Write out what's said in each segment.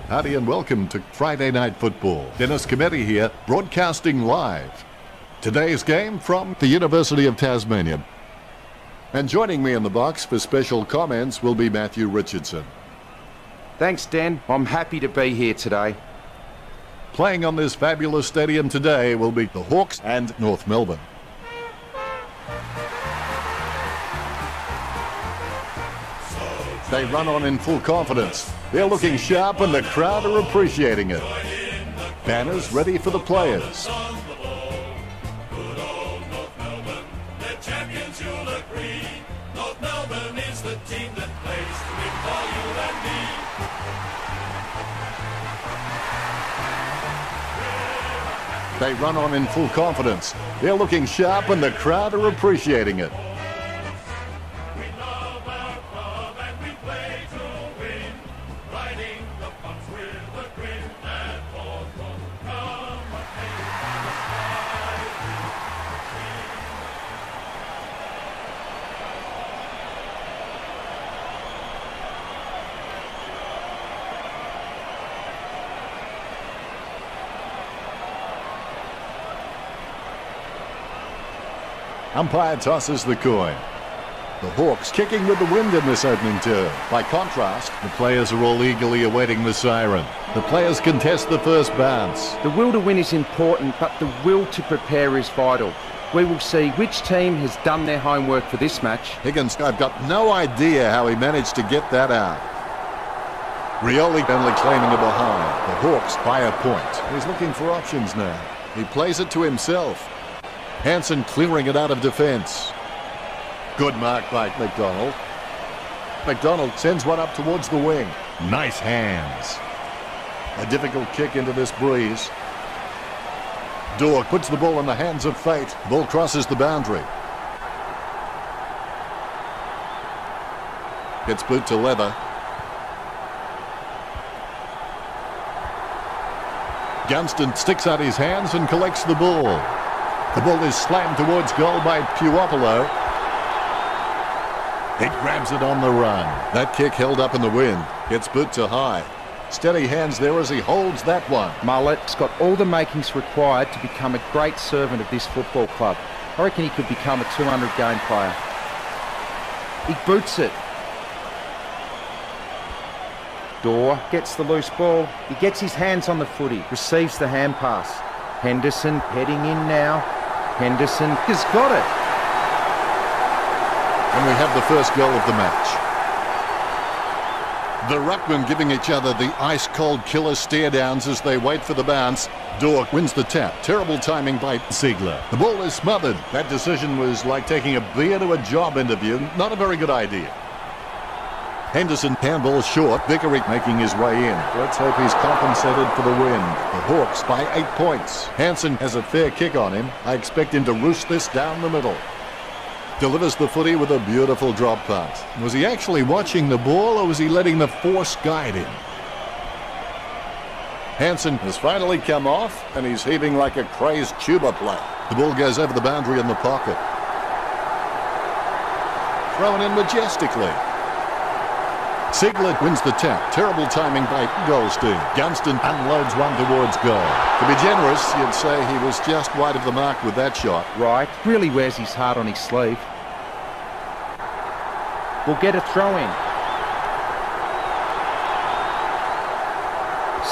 Howdy and welcome to Friday Night Football. Dennis Cometti here, broadcasting live. Today's game from the University of Tasmania. And joining me in the box for special comments will be Matthew Richardson. Thanks, Dan. I'm happy to be here today. Playing on this fabulous stadium today will be the Hawks and North Melbourne. They run on in full confidence. They're looking sharp and the crowd are appreciating it. Banners ready for the players. They run on in full confidence. They're looking sharp and the crowd are appreciating it. Umpire tosses the coin. The Hawks kicking with the wind in this opening term. By contrast, the players are all eagerly awaiting the siren. The players contest the first bounce. The will to win is important, but the will to prepare is vital. We will see which team has done their homework for this match. Higgins, I've got no idea how he managed to get that out. Rioli only claiming a behind. The Hawks by a point. He's looking for options now. He plays it to himself. Hansen clearing it out of defence. Good mark by McDonald. McDonald sends one up towards the wing. Nice hands. A difficult kick into this breeze. Dork puts the ball in the hands of fate. Ball crosses the boundary. Gets boot to leather. Gunston sticks out his hands and collects the ball. The ball is slammed towards goal by Puopolo. He grabs it on the run. That kick held up in the wind. Gets boot to high. Steady hands there as he holds that one. Mullet's got all the makings required to become a great servant of this football club. I reckon he could become a 200-game player. He boots it. Dorr gets the loose ball. He gets his hands on the footy. Receives the hand pass. Henderson heading in now. Henderson has got it. And we have the first goal of the match. The ruckmen giving each other the ice-cold killer stare-downs as they wait for the bounce. Dork wins the tap. Terrible timing by Ziegler. The ball is smothered. That decision was like taking a beer to a job interview. Not a very good idea. Henderson handball short. Vickery making his way in. Let's hope he's compensated for the win. The Hawks by 8 points. Hansen has a fair kick on him. I expect him to roost this down the middle. Delivers the footy with a beautiful drop pass. Was he actually watching the ball or was he letting the force guide him? Hansen has finally come off and he's heaving like a crazed tuba player. The ball goes over the boundary in the pocket. Thrown in majestically. Ziegler wins the tap. Terrible timing by Goldstein. Gunston unloads one towards goal. To be generous, you'd say he was just wide of the mark with that shot. Right. Really wears his heart on his sleeve. We'll get a throw in.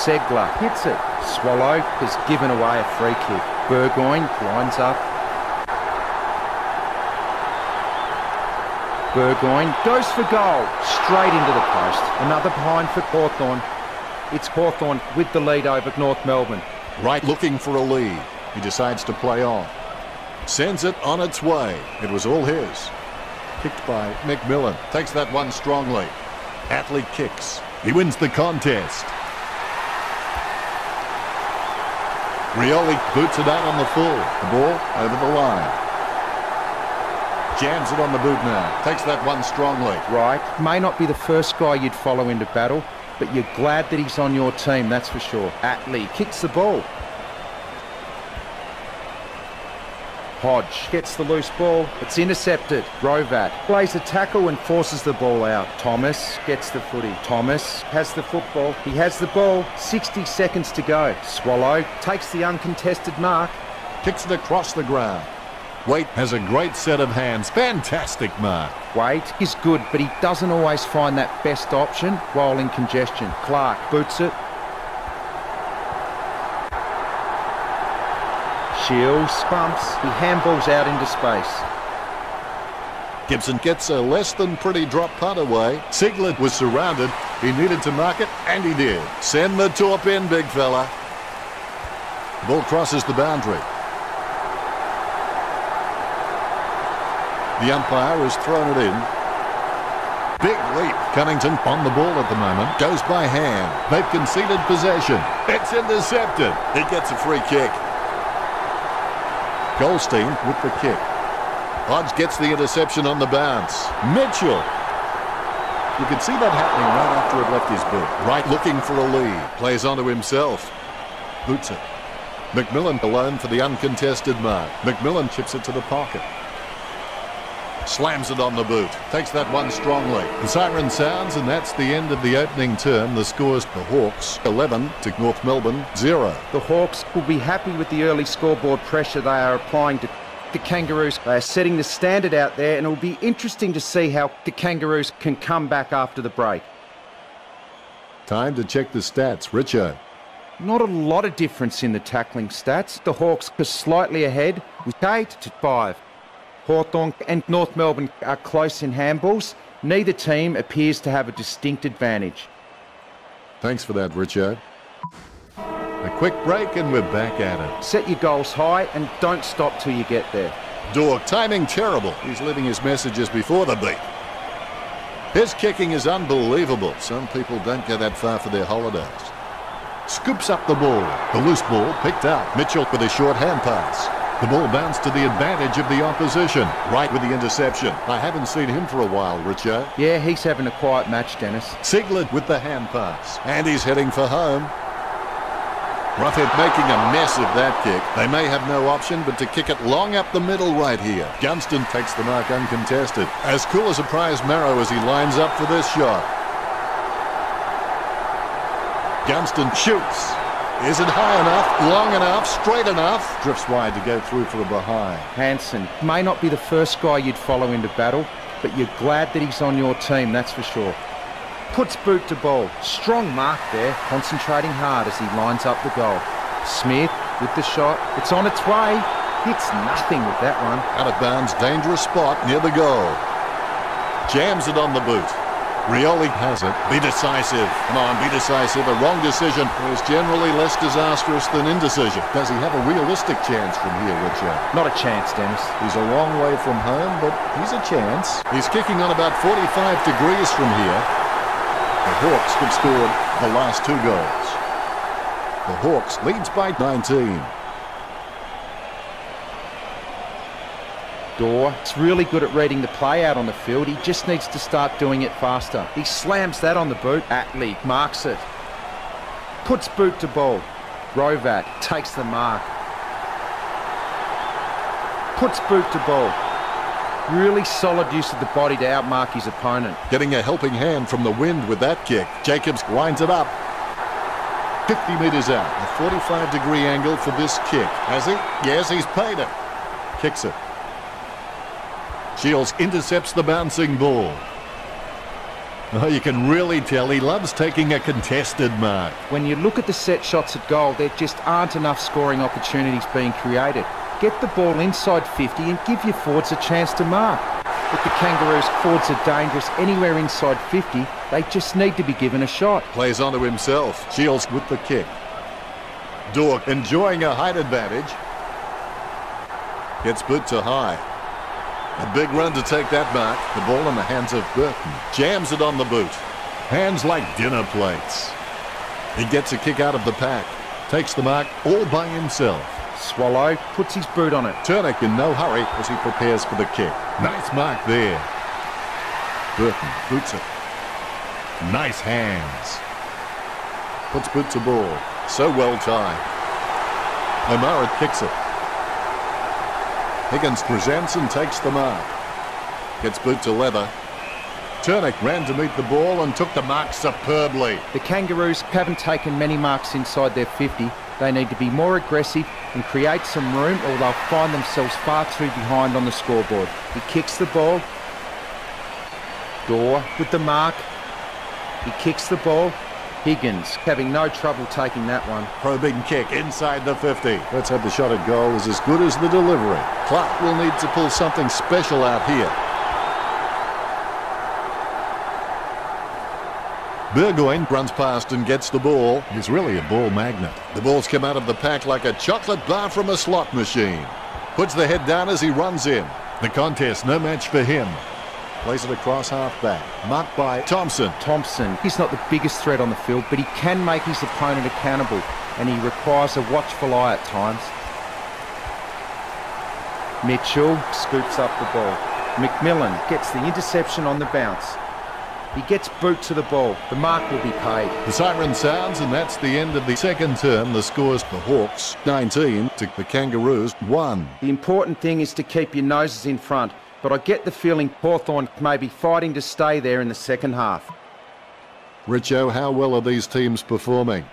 Ziegler hits it. Swallow has given away a free kick. Burgoyne lines up. Burgoyne goes for goal, straight into the post. Another behind for Hawthorn. It's Hawthorn with the lead over North Melbourne. Right looking for a lead. He decides to play on. Sends it on its way. It was all his. Kicked by McMillan. Takes that one strongly. Athlete kicks. He wins the contest. Rioli boots it out on the full. The ball over the line. Jams it on the boot now. Takes that one strongly. Right. May not be the first guy you'd follow into battle, but you're glad that he's on your team, that's for sure. Atley kicks the ball. Hodge gets the loose ball. It's intercepted. Rovat plays a tackle and forces the ball out. Thomas gets the footy. Thomas has the football. He has the ball. 60 seconds to go. Swallow takes the uncontested mark. Kicks it across the ground. Waite has a great set of hands. Fantastic mark. Waite is good, but he doesn't always find that best option while in congestion. Clark boots it. Shields bumps. He handballs out into space. Gibson gets a less than pretty drop punt away. Ziegler was surrounded. He needed to mark it, and he did. Send the torp in, big fella. The ball crosses the boundary. The umpire has thrown it in. Big leap. Cunnington on the ball at the moment. Goes by hand. They've conceded possession. It's intercepted. He gets a free kick. Goldstein with the kick. Hodge gets the interception on the bounce. Mitchell. You could see that happening right after it left his boot. Right looking for a lead. Plays onto himself. Boots it. McMillan alone for the uncontested mark. McMillan chips it to the pocket. Slams it on the boot. Takes that one strongly. The siren sounds, and that's the end of the opening term. The score's the Hawks 11 to North Melbourne 0. The Hawks will be happy with the early scoreboard pressure they are applying to the Kangaroos. They are setting the standard out there, and it will be interesting to see how the Kangaroos can come back after the break. Time to check the stats. Richo. Not a lot of difference in the tackling stats. The Hawks are slightly ahead with 8 to 5. Hawthorn and North Melbourne are close in handballs. Neither team appears to have a distinct advantage. Thanks for that, Richo. A quick break and we're back at it. Set your goals high and don't stop till you get there. Dork, timing terrible. He's leaving his messages before the beat. His kicking is unbelievable. Some people don't go that far for their holidays. Scoops up the ball. The loose ball picked up. Mitchell with a short hand pass. The ball bounced to the advantage of the opposition. Right with the interception. I haven't seen him for a while, Richo. Yeah, he's having a quiet match, Dennis. Ziegler with the hand pass. And he's heading for home. Roughhead making a mess of that kick. They may have no option but to kick it long up the middle right here. Gunston takes the mark uncontested. As cool as a prize marrow as he lines up for this shot. Gunston shoots. Is it high enough, long enough, straight enough? Drifts wide to go through for the behind. Hansen may not be the first guy you'd follow into battle, but you're glad that he's on your team, that's for sure. Puts boot to ball. Strong mark there, concentrating hard as he lines up the goal. Smith with the shot. It's on its way. Hits nothing with that one. Out of bounds, dangerous spot near the goal. Jams it on the boot. Rioli has it. Be decisive. Come on, be decisive. A wrong decision is generally less disastrous than indecision. Does he have a realistic chance from here, Richard? Not a chance, Dennis. He's a long way from home, but he's a chance. He's kicking on about 45 degrees from here. The Hawks have scored the last 2 goals. The Hawks leads by 19. Dorr is really good at reading the play out on the field. He just needs to start doing it faster. He slams that on the boot. Atley marks it. Puts boot to ball. Rovat takes the mark. Puts boot to ball. Really solid use of the body to outmark his opponent. Getting a helping hand from the wind with that kick. Jacobs lines it up. 50 metres out. A 45-degree angle for this kick. Has he? Yes, he's paid it. Kicks it. Shields intercepts the bouncing ball. Oh, you can really tell he loves taking a contested mark. When you look at the set shots at goal, there just aren't enough scoring opportunities being created. Get the ball inside 50 and give your forwards a chance to mark. If the Kangaroos forwards are dangerous anywhere inside 50, they just need to be given a shot. Plays onto himself. Shields with the kick. Dork enjoying a height advantage. Gets boot to high. A big run to take that mark. The ball in the hands of Burton. Jams it on the boot. Hands like dinner plates. He gets a kick out of the pack. Takes the mark all by himself. Swallow puts his boot on it. Turnick in no hurry as he prepares for the kick. Nice mark there. Burton boots it. Nice hands. Puts boot to ball. So well timed. O'Mara kicks it. Higgins presents and takes the mark. Gets boot to leather. Turnick ran to meet the ball and took the mark superbly. The Kangaroos haven't taken many marks inside their 50. They need to be more aggressive and create some room, or they'll find themselves far too behind on the scoreboard. He kicks the ball. Dorr with the mark. He kicks the ball. Higgins having no trouble taking that one. Probing kick inside the 50. Let's hope the shot at goal is as good as the delivery. Clark will need to pull something special out here. Burgoyne runs past and gets the ball. He's really a ball magnet. The ball's come out of the pack like a chocolate bar from a slot machine. Puts the head down as he runs in. The contest, no match for him. Plays it across half-back. Marked by Thompson. Thompson, he's not the biggest threat on the field, but he can make his opponent accountable, and he requires a watchful eye at times. Mitchell scoops up the ball. McMillan gets the interception on the bounce. He gets boot to the ball. The mark will be paid. The siren sounds, and that's the end of the second term. The score's the Hawks 19 to the Kangaroos 1. The important thing is to keep your noses in front, but I get the feeling Hawthorn may be fighting to stay there in the second half. Richo, how well are these teams performing?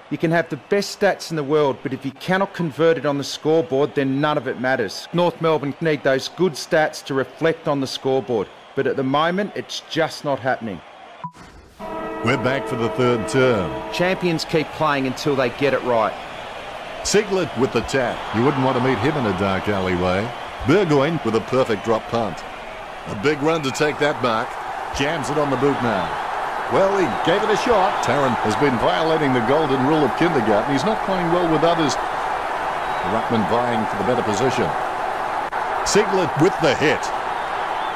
You can have the best stats in the world, but if you cannot convert it on the scoreboard, then none of it matters. North Melbourne need those good stats to reflect on the scoreboard, but at the moment, it's just not happening. We're back for the third term. Champions keep playing until they get it right. Siglet with the tap. You wouldn't want to meet him in a dark alleyway. Burgoyne with a perfect drop punt. A big run to take that mark. Jams it on the boot now. Well, he gave it a shot. Tarrant has been violating the golden rule of kindergarten. He's not playing well with others. The ruckman vying for the better position. Siglet with the hit.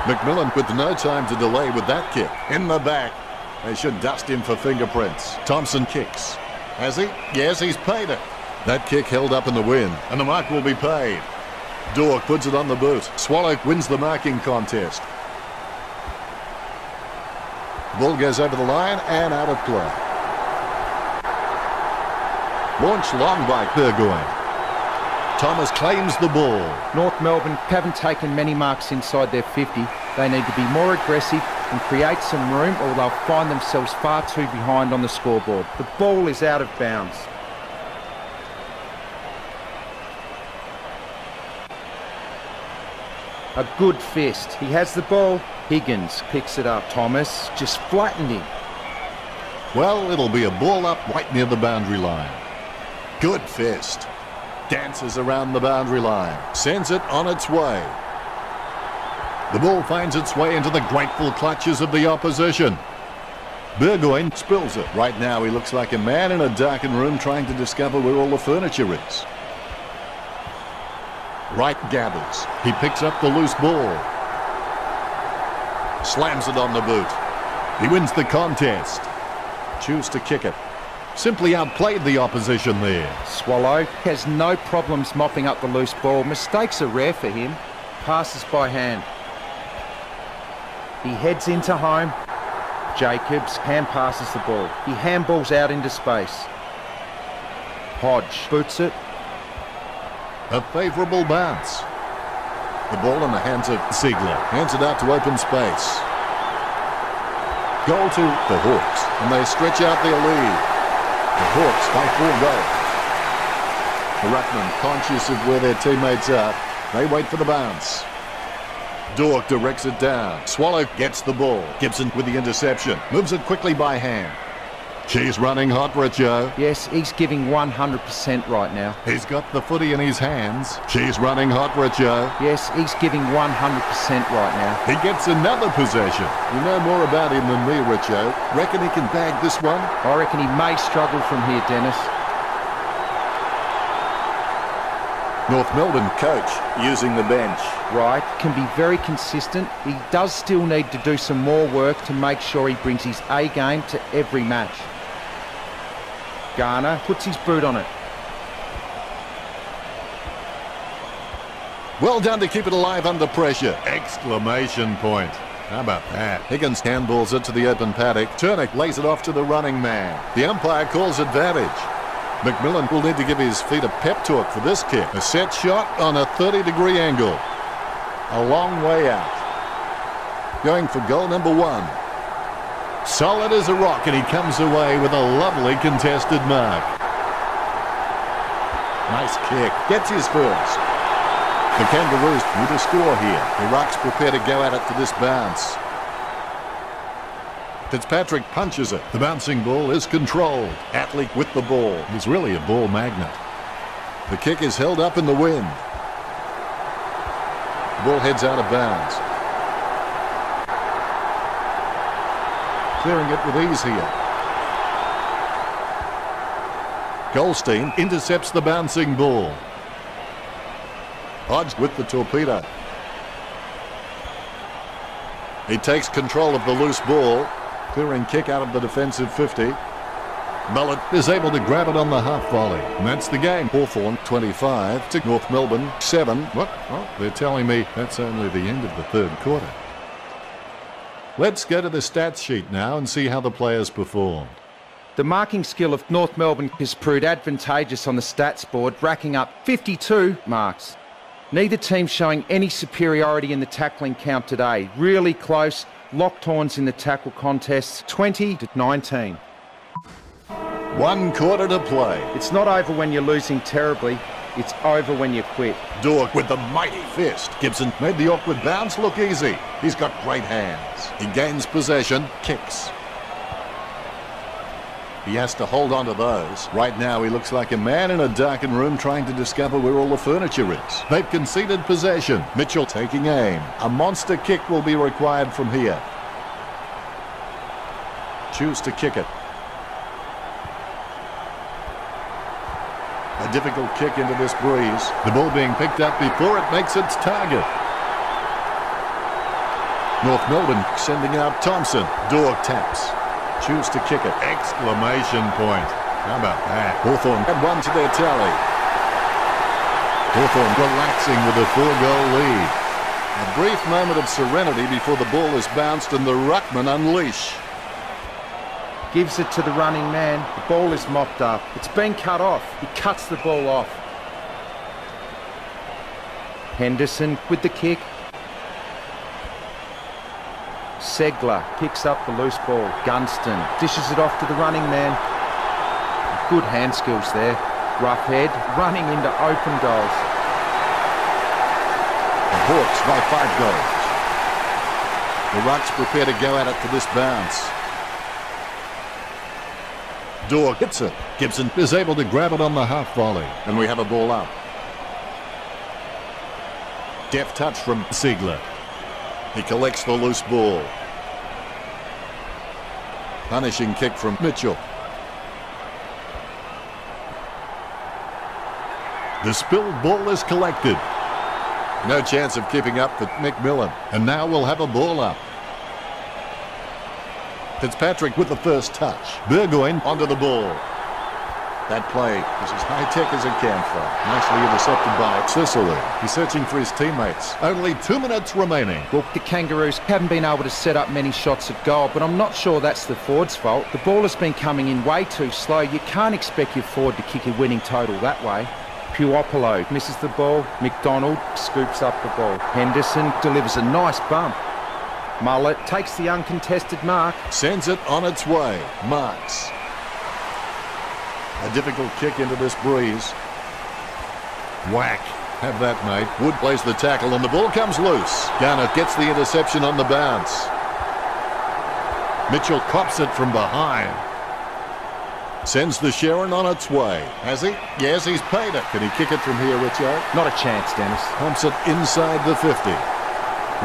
McMillan with no time to delay with that kick. In the back. They should dust him for fingerprints. Thompson kicks. Has he? Yes, he's paid it. That kick held up in the wind, and the mark will be paid. Dorr puts it on the boot. Swallow wins the marking contest. Ball goes over the line and out of play. Launched long by Burgoyne. Thomas claims the ball. North Melbourne haven't taken many marks inside their 50. They need to be more aggressive and create some room, or they'll find themselves far too behind on the scoreboard. The ball is out of bounds. A good fist. He has the ball. Higgins picks it up. Thomas just flattened him. Well, it'll be a ball up right near the boundary line. Good fist. Dances around the boundary line. Sends it on its way. The ball finds its way into the grateful clutches of the opposition. Burgoyne spills it. Right now he looks like a man in a darkened room trying to discover where all the furniture is. Wright gathers. He picks up the loose ball. Slams it on the boot. He wins the contest. Choose to kick it. Simply outplayed the opposition there. Swallow has no problems mopping up the loose ball. Mistakes are rare for him. Passes by hand. He heads into home. Jacobs hand passes the ball. He handballs out into space. Hodge boots it. A favourable bounce. The ball in the hands of Ziegler. Hands it out to open space. Goal to the Hawks, and they stretch out their lead. The Hawks by 4 goals. The ruckman, conscious of where their teammates are, they wait for the bounce. Dork directs it down. Swallow gets the ball. Gibson with the interception. Moves it quickly by hand. She's running hot, Richo. Yes, he's giving 100% right now. He's got the footy in his hands. She's running hot, Richo. Yes, he's giving 100% right now. He gets another possession. You know more about him than me, Richo. Reckon he can bag this one? I reckon he may struggle from here, Dennis. North Melbourne coach using the bench. Wright can be very consistent. He does still need to do some more work to make sure he brings his A game to every match. Garner puts his boot on it. Well done to keep it alive under pressure. Exclamation point. How about that? Higgins handballs it to the open paddock. Turnick lays it off to the running man. The umpire calls advantage. McMillan will need to give his feet a pep talk for this kick. A set shot on a 30-degree angle. A long way out. Going for goal number 1. Solid as a rock, and he comes away with a lovely contested mark. Nice kick. Gets his first. The Kangaroos need to score here. The Rucks prepare to go at it for this bounce. Fitzpatrick punches it. The bouncing ball is controlled. Atley with the ball. He's really a ball magnet. The kick is held up in the wind. The ball heads out of bounds. Clearing it with ease here. Goldstein intercepts the bouncing ball. Hodge with the torpedo. He takes control of the loose ball. Clearing kick out of the defensive 50. Mullet is able to grab it on the half volley. And that's the game. Hawthorn 25 to North Melbourne 7. What? Well, they're telling me that's only the end of the third quarter. Let's go to the stats sheet now and see how the players performed. The marking skill of North Melbourne has proved advantageous on the stats board, racking up 52 marks. Neither team showing any superiority in the tackling count today. Really close, locked horns in the tackle contests, 20-19. 1 quarter to play. It's not over when you're losing terribly, it's over when you quit. Dork with the mighty fist. Gibson made the awkward bounce look easy. He's got great hands. He gains possession, kicks. He has to hold on to those. Right now he looks like a man in a darkened room trying to discover where all the furniture is. They've conceded possession. Mitchell taking aim. A monster kick will be required from here. Choose to kick it. A difficult kick into this breeze. The ball being picked up before it makes its target. North Melbourne sending out Thompson. Dork taps. Choose to kick it. Exclamation point. How about that? Hawthorn had 1 to their tally. Hawthorn relaxing with a 4-goal lead. A brief moment of serenity before the ball is bounced and the ruckman unleash. Gives it to the running man. The ball is mopped up. It's been cut off. He cuts the ball off. Henderson with the kick. Segler picks up the loose ball. Gunston dishes it off to the running man. Good hand skills there. Roughhead running into open goals. The Hawks by 5 goals. The Rucks prepare to go at it for this bounce. Dork hits it. Gibson is able to grab it on the half volley. And we have a ball up. Deft touch from Ziegler. He collects the loose ball. Punishing kick from Mitchell. The spilled ball is collected. No chance of keeping up with McMillan. And now we'll have a ball up. Fitzpatrick with the first touch. Burgoyne onto the ball. That play is as high-tech as it can for. Nicely intercepted by Sicily. He's searching for his teammates. Only 2 minutes remaining. Look, the Kangaroos haven't been able to set up many shots at goal, but I'm not sure that's the forward's fault. The ball has been coming in way too slow. You can't expect your forward to kick a winning total that way. Puopolo misses the ball. McDonald scoops up the ball. Henderson delivers a nice bump. Mullet takes the uncontested mark. Sends it on its way. Marks. A difficult kick into this breeze. Whack. Have that, mate. Wood plays the tackle and the ball comes loose. Garner gets the interception on the bounce. Mitchell cops it from behind. Sends the Sharon on its way. Has he? Yes, he's paid it. Can he kick it from here, Richo? Not a chance, Dennis. Pumps it inside the 50.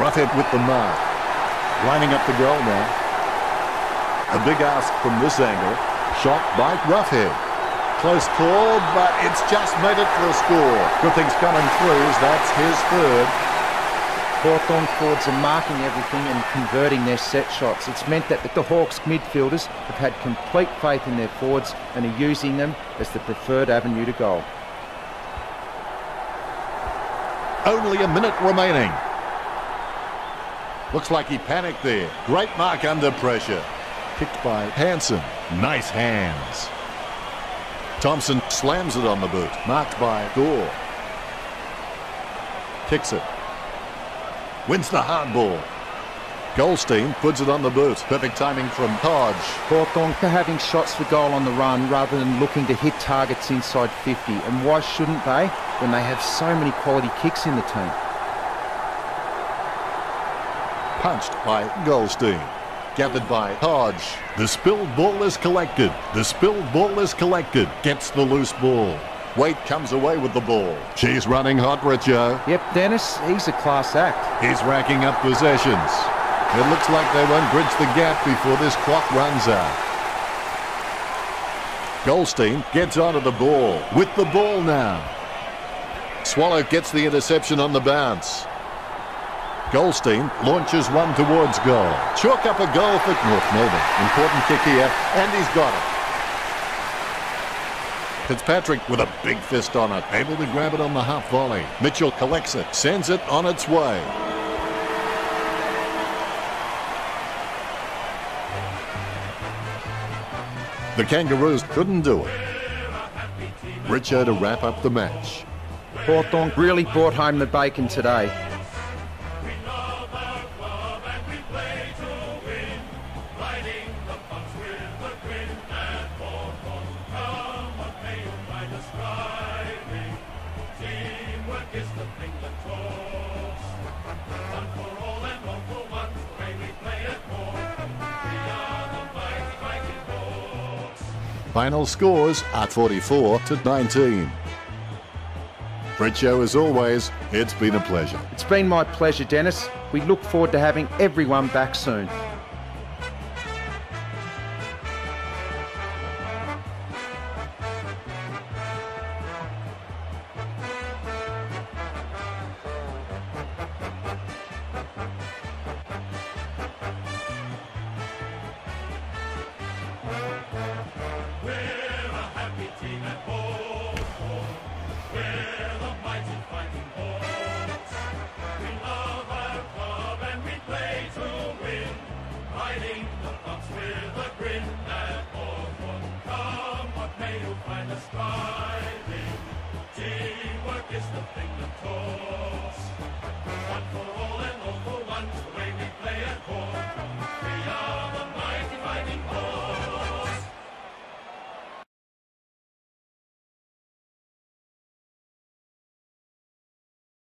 Roughhead with the mark. Lining up the goal now. A big ask from this angle. Shot by Roughhead. Close call, but it's just made it for a score. Good things coming through as that's his third. Hawthorn forwards are marking everything and converting their set shots. It's meant that the Hawks midfielders have had complete faith in their forwards and are using them as the preferred avenue to goal. Only a minute remaining. Looks like he panicked there. Great mark under pressure. Picked by Hansen. Nice hands. Thompson slams it on the boot. Marked by Gore. Kicks it. Wins the hard ball. Goldstein puts it on the boot. Perfect timing from Hodge. Hawthorn are having shots for goal on the run rather than looking to hit targets inside 50. And why shouldn't they when they have so many quality kicks in the team? Punched by Goldstein. Gathered by Hodge. The spilled ball is collected. The spilled ball is collected. Gets the loose ball. Waite comes away with the ball. She's running hot, Richo. Yep, Dennis, he's a class act. He's racking up possessions. It looks like they won't bridge the gap before this clock runs out. Goldstein gets onto the ball. With the ball now. Swallow gets the interception on the bounce. Goldstein launches one towards goal. Chalk up a goal for North Melbourne. Important kick here, and he's got it. Fitzpatrick with a big fist on it. Able to grab it on the half volley. Mitchell collects it. Sends it on its way. The Kangaroos couldn't do it. Richo to wrap up the match. Hawthorn really brought home the bacon today. Final scores are 44-19. Richo, as always, it's been a pleasure. It's been my pleasure, Dennis. We look forward to having everyone back soon.